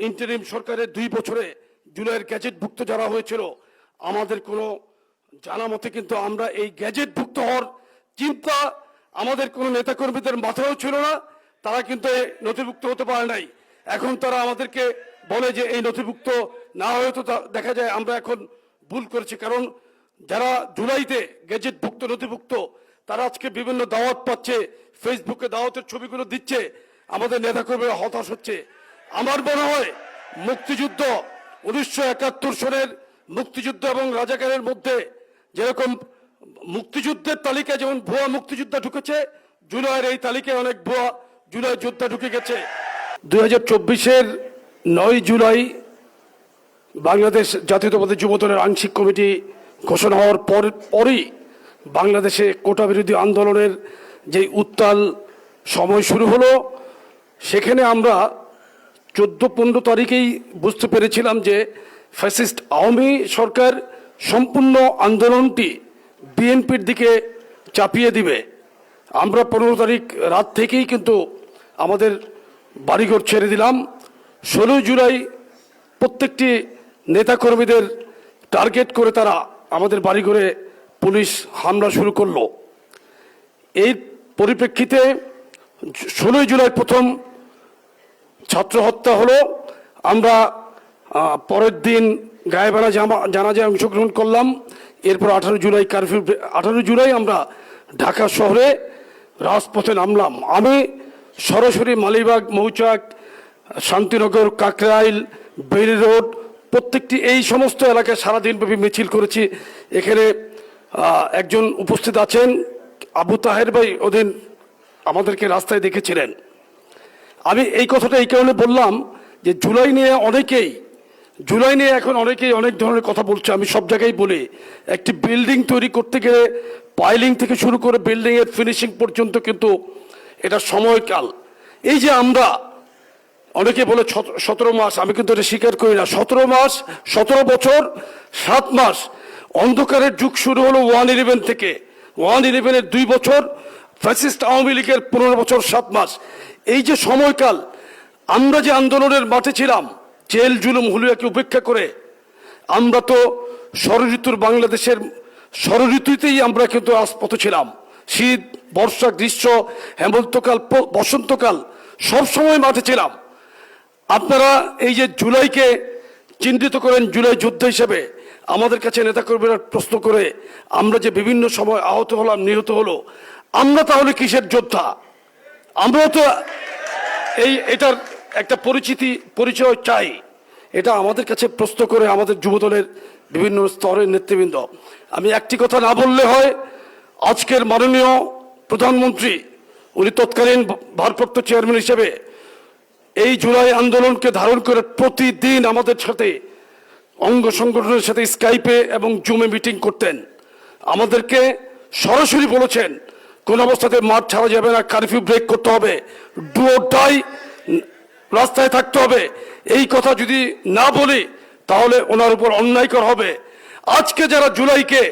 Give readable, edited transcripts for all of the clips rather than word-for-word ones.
Interim সরকারের 2 বছরে জুলাইয়ের গ্যাজেটভুক্ত যারা হয়েছিল আমাদের কোনো জানা মতে কিন্তু আমরা এই গ্যাজেটভুক্ত হওয়ার চিন্তা আমাদের কোনো নেতাকর্মীদের মাথায়ও ছিল না। তারা কিন্তু নথিভুক্ত হতে পারে নাই। এখন তারা আমাদেরকে বলে যে এই নথিভুক্ত না হয়তো দেখা যায় আমরা এখন ভুল করেছি। কারণ যারা জুলাইতে গ্যাজেটভুক্ত নথিভুক্ত তারা আজকে বিভিন্ন দাওয়াত পাচ্ছে, ফেসবুকে দাওয়াতের ছবিগুলো দিচ্ছে, আমাদের নেতাকর্মীরা হতাশ হচ্ছে। আমার মনে হয় মুক্তিযুদ্ধ 1971 সনের মুক্তিযুদ্ধ এবং রাজাকারের মধ্যে যেরকম মুক্তিযুদ্ধের তালিকায় যেমন ভুয়া মুক্তিযোদ্ধা ঢুকেছে, জুলাইয়ের এই তালিকায় অনেক ভুয়া জুলাই যোদ্ধা ঢুকে গেছে। 2024-এর 9 জুলাই বাংলাদেশ জাতীয়তাবাদী যুবদলের আংশিক কমিটি ঘোষণা হওয়ার পরই বাংলাদেশে কোটা বিরোধী আন্দোলনের যে উত্তাল সময় শুরু হলো, সেখানে আমরা 14-15 তারিখেই বুঝতে পেরেছিলাম যে ফ্যাসিস্ট আওয়ামী সরকার সম্পূর্ণ আন্দোলনটি বিএনপির দিকে চাপিয়ে দিবে। আমরা 15 তারিখ রাত থেকেই কিন্তু আমাদের বাড়িঘর ছেড়ে দিলাম। 16 জুলাই প্রত্যেকটি নেতাকর্মীদের টার্গেট করে তারা আমাদের বাড়িঘরে পুলিশ হামলা শুরু করলো। এই পরিপ্রেক্ষিতে 16 জুলাই প্রথম ছাত্র হত্যা হলো। আমরা পরের দিন গায়েবানা জানাজায় অংশগ্রহণ করলাম। এরপর 18 জুলাই কারফিউ, 18 জুলাই আমরা ঢাকা শহরে রাজপথে নামলাম। আমি সরাসরি মালিবাগ, মৌচাক, শান্তিনগর, কাকরাইল, বেইলি রোড প্রত্যেকটি এই সমস্ত এলাকায় সারাদিনব্যাপী মিছিল করেছি। এখানে একজন উপস্থিত আছেন আবু তাহের ভাই, ওদিন আমাদেরকে রাস্তায় দেখেছিলেন। আমি এই কথাটা এই কারণে বললাম যে জুলাই নিয়ে এখন অনেকেই অনেক ধরনের কথা বলছে। আমি সব জায়গায় বলি, একটি বিল্ডিং তৈরি করতে গেলে পাইলিং থেকে শুরু করে বিল্ডিং এর ফিনিশিং পর্যন্ত কিন্তু এটা সময়কাল। এই যে আমরা অনেকে বলে 17 মাস, আমি কিন্তু এটা স্বীকার করি না। 17 মাস, 17 বছর 7 মাস অন্ধকারের যুগ শুরু হলো 1/11 থেকে। 1/11-এর 2 বছর, ফ্যাসিস্ট আওয়ামী লীগের 15 বছর 7 মাস। এই যে সময়কাল, আমরা যে আন্দোলনের মাঠে ছিলাম, জেল জুলুম হুলিয়াকে উপেক্ষা করে আমরা তো ষড়ঋতুর বাংলাদেশের ষড়ঋতুতেই আমরা কিন্তু রাজপথে ছিলাম। শীত, বর্ষা, গ্রীষ্ম, হেমন্তকাল, বসন্তকাল সব সময় মাঠে ছিলাম। আপনারা এই যে জুলাইকে চিহ্নিত করেন জুলাই যোদ্ধা হিসেবে, আমাদের কাছে নেতাকর্মীরা প্রশ্ন করে আমরা যে বিভিন্ন সময় আহত হলাম, নিহত হলো, আমরা তাহলে কিসের যোদ্ধা? আমরাও তো এটার একটা পরিচয় চাই। এটা আমাদের কাছে প্রশ্ন করে আমাদের যুবদলের বিভিন্ন স্তরের নেতৃবৃন্দ। আমি একটি কথা না বললে হয়, আজকের মাননীয় প্রধানমন্ত্রী, উনি তৎকালীন ভারপ্রাপ্ত চেয়ারম্যান হিসেবে এই জুলাই আন্দোলনকে ধারণ করে প্রতিদিন আমাদের সাথে অঙ্গ সংগঠনের সাথে স্কাইপে এবং জুমে মিটিং করতেন। আমাদেরকে সরাসরি বলেছেন কোন অবস্থাতে মাঠ ছাড়া যাবে না, কারফিউ ব্রেক করতে হবে, ডু অর ডাই, রাস্তায় থাকতে হবে। এই কথা যদি না বলি তাহলে ওনার উপর অন্যায় করা হবে। আজকে যারা জুলাইকে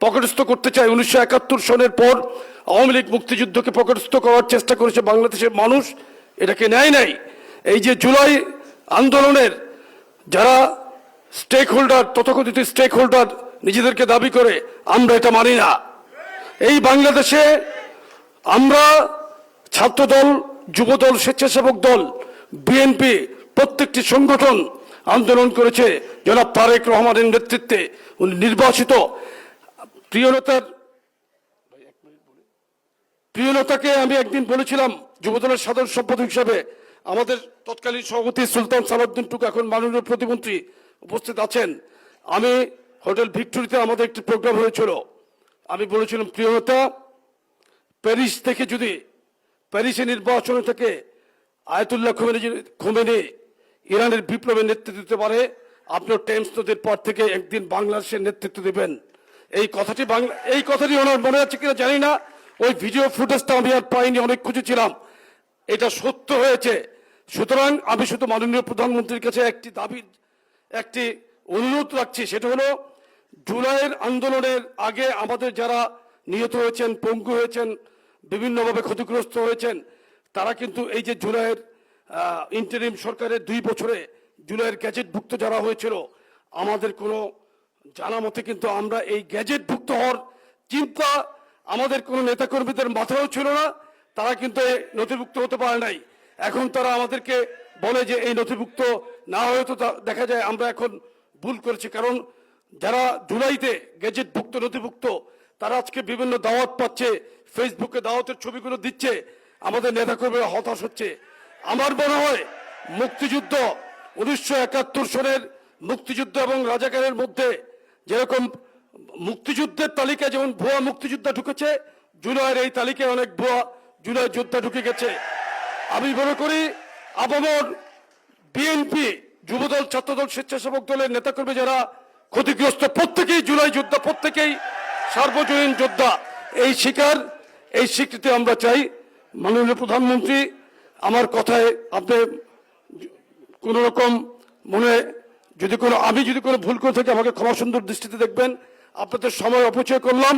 পকেটস্থ করতে চায়, 1971 সনের পর আওয়ামী লীগ মুক্তিযুদ্ধকে পকেটস্থ করার চেষ্টা করেছে বাংলাদেশের মানুষ, এটাকে নেয় নাই। এই যে জুলাই আন্দোলনের যারা স্টেক হোল্ডার, তথাকথিত স্টেক হোল্ডার নিজেদেরকে দাবি করে, আমরা এটা মানি না। এই বাংলাদেশে আমরা ছাত্রদল, যুবদল, স্বেচ্ছাসেবক দল, বিএনপি প্রত্যেকটি সংগঠন আন্দোলন করেছে জনাব তারেক রহমানের নেতৃত্বে। উনি নির্বাচিত প্রিয়নতাকে আমি একদিন বলেছিলাম যুবদলের সাধারণ সম্পাদক হিসাবে, আমাদের তৎকালীন সভাপতি সুলতান সালাউদ্দিন টুকু এখন মাননীয় প্রতিমন্ত্রী উপস্থিত আছেন। আমি হোটেল ভিক্টোরিতে আমাদের একটি প্রোগ্রাম হয়েছিল, আমি বলেছিলাম প্রিয়নতা, প্যারিস থেকে যদি প্যারিসে নির্বাচনে থেকে আয়াতুল্লাহ খোমেনি ইরানের বিপ্লবের নেতৃত্ব দিতে পারে, আপনি টেমস নদীর পর থেকে একদিন বাংলাদেশের নেতৃত্ব দেবেন। এই কথাটি ওনার মনে আছে কিনা জানি না। ওই ভিডিও ফুটেজটা আমি আর পাইনি, অনেক খুঁজেছিলাম, এটা সত্য হয়েছে। সুতরাং আমি শুধু মাননীয় প্রধানমন্ত্রীর কাছে একটি অনুরোধ রাখছি, সেটা হলো জুলাইয়ের আন্দোলনের আগে আমাদের যারা নিহত হয়েছেন, পঙ্গু হয়েছেন, বিভিন্নভাবে ক্ষতিগ্রস্ত হয়েছেন, তারা কিন্তু এই যে জুলাইয়ের ইন্টারিম সরকারের 2 বছরে জুলাইয়ের গ্যাজেটভুক্ত যারা হয়েছিল, আমাদের কোনো জানা মতে কিন্তু আমরা এই গ্যাজেটভুক্ত হওয়ার চিন্তা আমাদের কোনো নেতাকর্মীদের মাথায়ও ছিল না। তারা কিন্তু এই নথিভুক্ত হতে পারে নাই। এখন তারা আমাদেরকে বলে যে এই নথিভুক্ত না হয়ে তো দেখা যায় আমরা এখন ভুল করেছি। কারণ যারা জুলাইতে গ্যাজেটভুক্ত নথিভুক্ত, তারা আজকে বিভিন্ন দাওয়াত পাচ্ছে, ফেসবুকে দাওয়াতের ছবিগুলো দিচ্ছে, আমাদের নেতাকর্মীরা হতাশ হচ্ছে। আমার মনে হয় মুক্তিযুদ্ধ 1971 সনের মুক্তিযুদ্ধ এবং রাজাকারের মধ্যে যেরকম মুক্তিযুদ্ধের তালিকায় যেমন ভুয়া মুক্তিযোদ্ধা ঢুকেছে, জুলাইয়ের এই তালিকায় অনেক ভুয়া জুলাই যোদ্ধা ঢুকে গেছে। আমি মনে করি আপামর বিএনপি, যুবদল, ছাত্রদল, স্বেচ্ছাসেবক দলের নেতাকর্মী যারা ক্ষতিগ্রস্ত, প্রত্যেকেই জুলাই যোদ্ধা, প্রত্যেকেই সার্বজনীন যোদ্ধা। এই স্বীকৃতি আমরা চাই। মাননীয় প্রধানমন্ত্রী, আমার কথায় আপনি কোন রকম আমি যদি কোনো ভুল করে থাকি আমাকে ক্ষমা সুন্দর দৃষ্টিতে দেখবেন। আপনাদের সময় অপচয় করলাম।